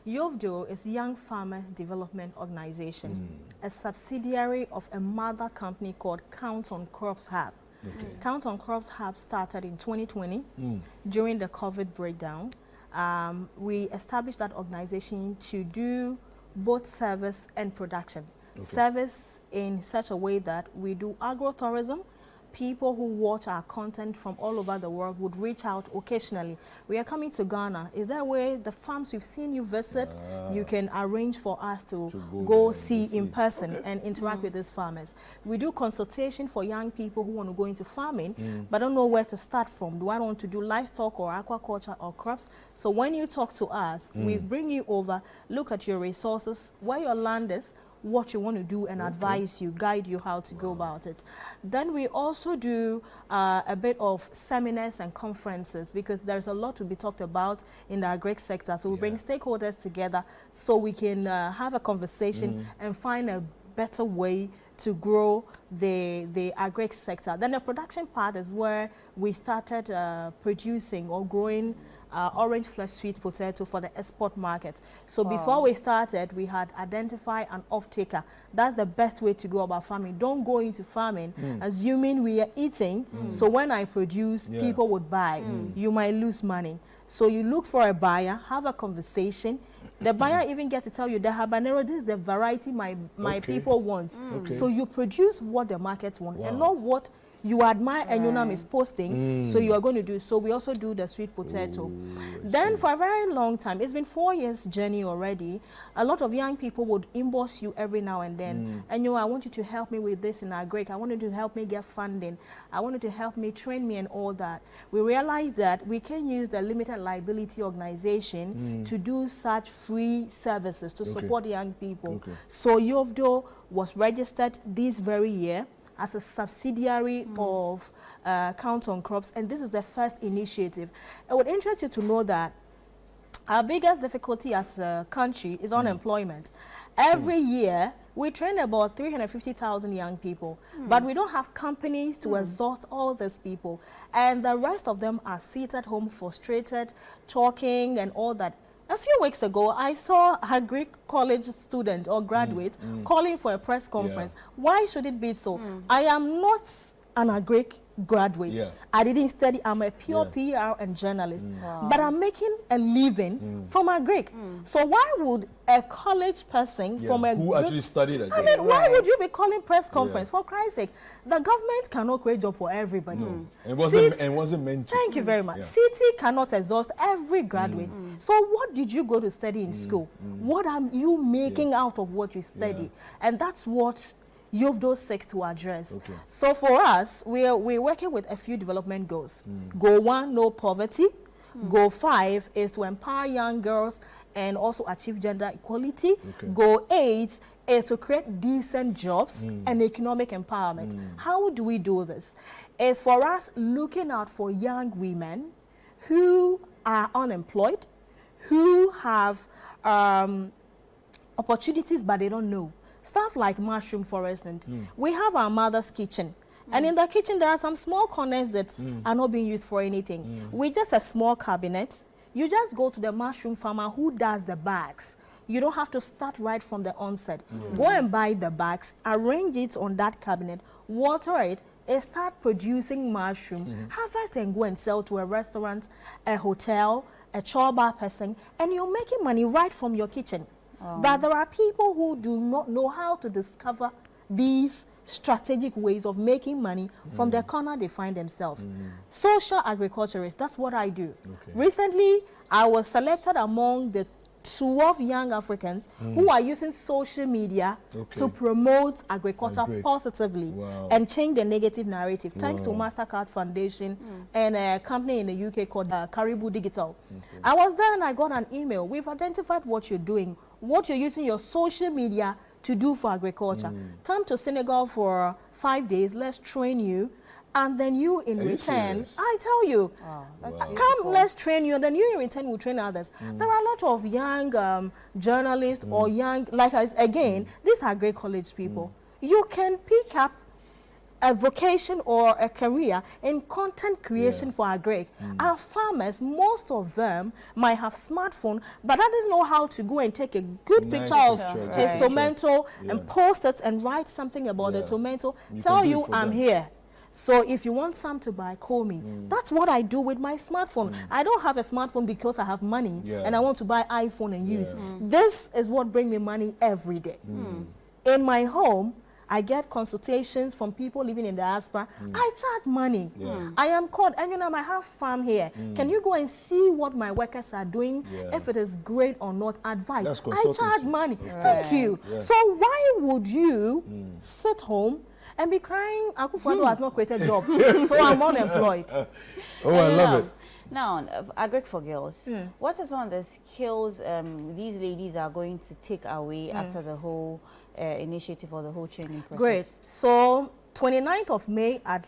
YOVDO is Young Farmers Development Organization, a subsidiary of a mother company called Count on Crops Hub. Okay. Count on Crops Hub started in 2020 during the COVID breakdown. We established that organization to do both service and production. Okay. Service in such a way that we do agro-tourism. People who watch our content from all over the world would reach out occasionally. We are coming to Ghana. Is there a way the farms we've seen you visit, you can arrange for us to go see in person and interact with these farmers? We do consultation for young people who want to go into farming, but don't know where to start from. Do I want to do livestock or aquaculture or crops? So when you talk to us, we bring you over, look at your resources, where your land is, what you want to do, and advise you, guide you how to go about it. Then we also do a bit of seminars and conferences, because there's a lot to be talked about in the Agric sector. So we bring stakeholders together so we can have a conversation and find a better way to grow the Agric sector. Then the production part is where we started producing or growing orange flesh sweet potato for the export market. So before we started, we had identified an off-taker. That's the best way to go about farming. Don't go into farming assuming we are eating, so when I produce, people would buy. You might lose money. So you look for a buyer, have a conversation. The buyer even gets to tell you, the habanero, this is the variety my people want. So you produce what the market wants and not what you admire and Yonam is posting, so you are going to do. So we also do the sweet potato. Then for a very long time, it's been 4 years journey already, a lot of young people would inbox you every now and then. And you know, I want you to help me with this in Agric. I want you to help me get funding. I want you to help me, train me and all that. We realized that we can use the limited liability organization to do such free services to support young people. So YOVDO was registered this very year as a subsidiary of Count on Crops, and this is the first initiative. It would interest you to know that our biggest difficulty as a country is unemployment. Every year, we train about 350,000 young people, but we don't have companies to exhaust all these people, and the rest of them are seated home, frustrated, talking and all that. A few weeks ago, I saw a Greek college student or graduate calling for a press conference. Why should it be so? I am not an Agric graduate. I didn't study. I'm a pure PR and journalist. But I'm making a living from Agric. So why would a college person from a who actually studied Agric? I mean, why would you be calling press conference? For Christ's sake, the government cannot create job for everybody. It wasn't meant to. Thank you very much. City cannot exhaust every graduate. So what did you go to study in school? What are you making out of what you study? And that's what YOVDO seeks to address. So for us, we're working with a few development goals. Goal 1, no poverty. Goal 5 is to empower young girls and also achieve gender equality. Goal 8 is to create decent jobs and economic empowerment. How do we do this? It's for us looking out for young women who are unemployed, who have opportunities but they don't know. Stuff like mushroom, for instance. We have our mother's kitchen. And in the kitchen, there are some small corners that are not being used for anything. With just a small cabinet, you just go to the mushroom farmer who does the bags. You don't have to start right from the onset. Go and buy the bags, arrange it on that cabinet, water it, and start producing mushroom. Harvest and go and sell to a restaurant, a hotel, a chorba person, and you're making money right from your kitchen. But there are people who do not know how to discover these strategic ways of making money from the corner they find themselves. Social agriculturists, that's what I do. Recently, I was selected among the 12 young Africans who are using social media to promote agriculture positively and change the negative narrative. Thanks to MasterCard Foundation and a company in the UK called Caribou Digital. I was there and I got an email. We've identified what you're doing, what you're using your social media to do for agriculture. Come to Senegal for 5 days, let's train you. And then you in return, I tell you, come, let's train you, and then you in return will train others. There are a lot of young journalists or young, like again, these are great college people. You can pick up a vocation or a career in content creation for Agric. Our farmers, most of them might have smartphone, but that doesn't know how to go and take a good picture of his tomato and post it and write something about the tomato. Tell you I'm here. So if you want some to buy, call me. That's what I do with my smartphone. I don't have a smartphone because I have money and I want to buy iPhone and use. This is what brings me money every day. In my home, I get consultations from people living in the diaspora. I charge money. I am called, and you know, I have farm here. Can you go and see what my workers are doing? If it is great or not, advice. I charge money. Thank you. So why would you sit home and be crying, Akufo-Addo has not created a job, so I'm unemployed? Oh, I love it. Now, Agric for girls, what are some of the skills these ladies are going to take away after the whole initiative or the whole training process? Great. So, 29th of May at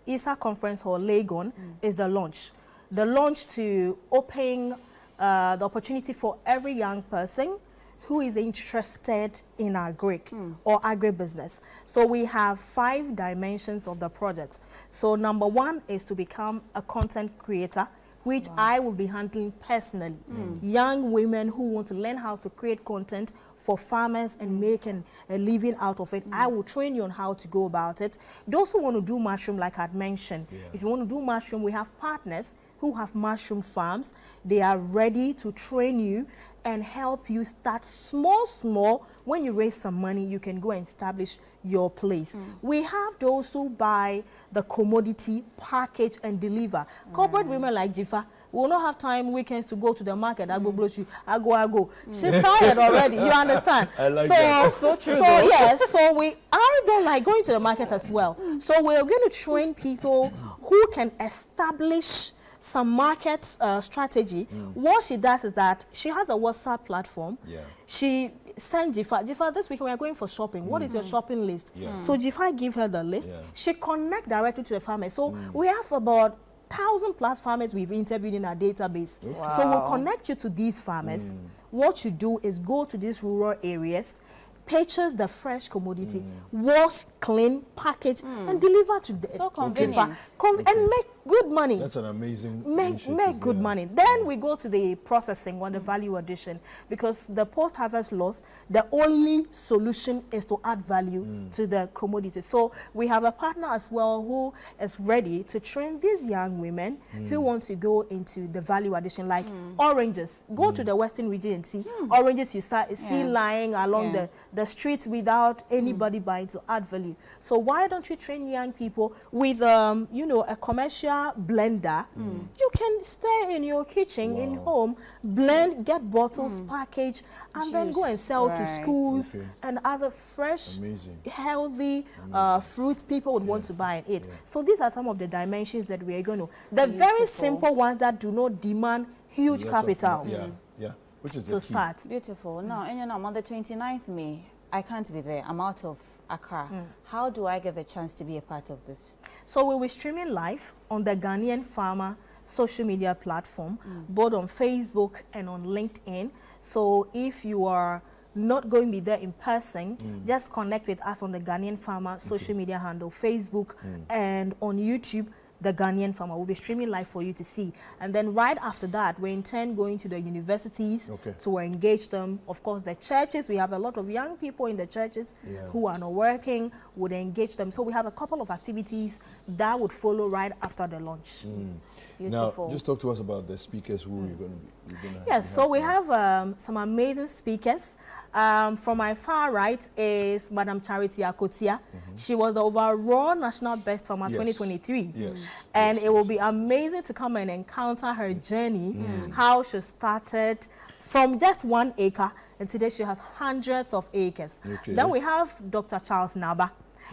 ISA Conference Hall, Legon, is the launch. The launch to open the opportunity for every young person who is interested in Agric or agribusiness. So we have 5 dimensions of the project. So number 1 is to become a content creator, which I will be handling personally. Young women who want to learn how to create content for farmers and make a living out of it. I will train you on how to go about it. Those who want to do mushroom, like I'd mentioned, if you want to do mushroom, we have partners who have mushroom farms. They are ready to train you and help you start small. When you raise some money, you can go and establish your place. We have those who buy the commodity, package and deliver. Corporate women like Jifa will not have time weekends to go to the market. I go blow you. I go. She's tired already. You understand? I like that. So true. So yes. So I don't like going to the market as well. So we're going to train people who can establish some market strategy. What she does is that she has a WhatsApp platform. She sends Jifa, this week we are going for shopping. What is your shopping list? So Jifa give her the list. She connect directly to the farmers. So we have about 1,000+ farmers we've interviewed in our database. So we'll connect you to these farmers. What you do is go to these rural areas, purchase the fresh commodity, wash, clean, package, and deliver to the so convenient. And make good money. That's an amazing make good money. Then we go to the processing on the value addition, because the post-harvest loss, the only solution is to add value to the commodity. So we have a partner as well who is ready to train these young women who want to go into the value addition, like oranges. Go to the Western region and see oranges you see lying along the streets without anybody buying, to add value. So why don't you train young people with you know, a commercial blender? You can stay in your kitchen, in home, blend, get bottles, package, and then go and sell to schools and other fresh, healthy fruits people would want to buy and eat. So these are some of the dimensions that we are going to. The very simple ones that do not demand huge capital. Which is to start. Beautiful. Now, and you know, on the 29th May, I can't be there. I'm out of Accra. How do I get the chance to be a part of this? So we'll be streaming live on the Ghanaian Farmer social media platform, both on Facebook and on LinkedIn. So if you are not going to be there in person, just connect with us on the Ghanaian Farmer social media handle, Facebook, and on YouTube, the Ghanaian Farmer. Will be streaming live for you to see. And then right after that, we intend going to the universities to engage them. Of course, the churches, we have a lot of young people in the churches who are not working, would engage them. So we have a couple of activities that would follow right after the launch. Beautiful. Now, just talk to us about the speakers who you're going to be. Yes, so we have some amazing speakers. From my far right is Madam Charity Akotia. She was the overall national best farmer 2023. And it will be amazing to come and encounter her journey, how she started from just 1 acre, and today she has hundreds of acres. Then we have Dr. Charles Naba.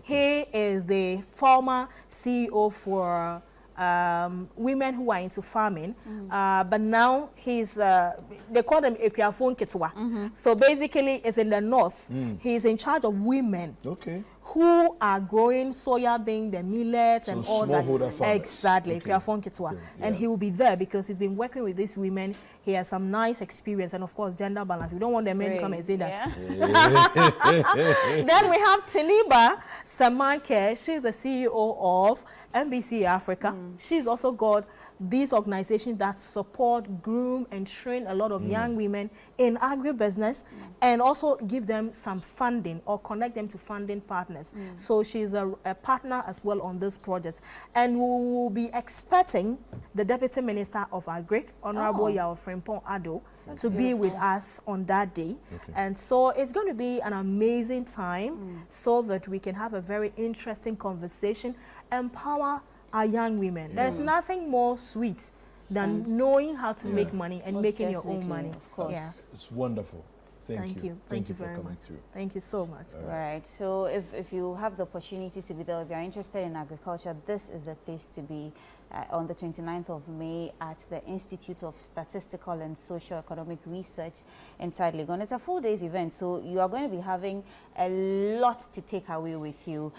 He is the former CEO for women who are into farming, but now he's, they call them Ekriafon Kitwa. So basically it's in the north. He's in charge of women who are growing soya bean, the millet, and all that. smallholder farmers. Exactly, Okay. and Yeah. he will be there because he's been working with these women. He has some nice experience, and of course, gender balance. We don't want the men to come and say that. Yeah. Then we have Tiniba Samanke. She's the CEO of NBC Africa. She's also got these organizations that support, groom, and train a lot of young women in agribusiness and also give them some funding or connect them to funding partners. So she's a partner as well on this project. And we will be expecting the Deputy Minister of Agric, Honorable Yao Frimpong Ado, to be with us on that day. Okay. And so it's going to be an amazing time so that we can have a very interesting conversation, empower our young women. There's nothing more sweet than knowing how to make money and Most making your own definitely, money. of course. It's wonderful. Thank you. Thank you for very coming much. through. Thank you so much. Right. So if you have the opportunity to be there, if you're interested in agriculture, this is the place to be on the 29th of May at the Institute of Statistical and Socio-Economic Research in Legon. It's a full day's event, so you are going to be having a lot to take away with you.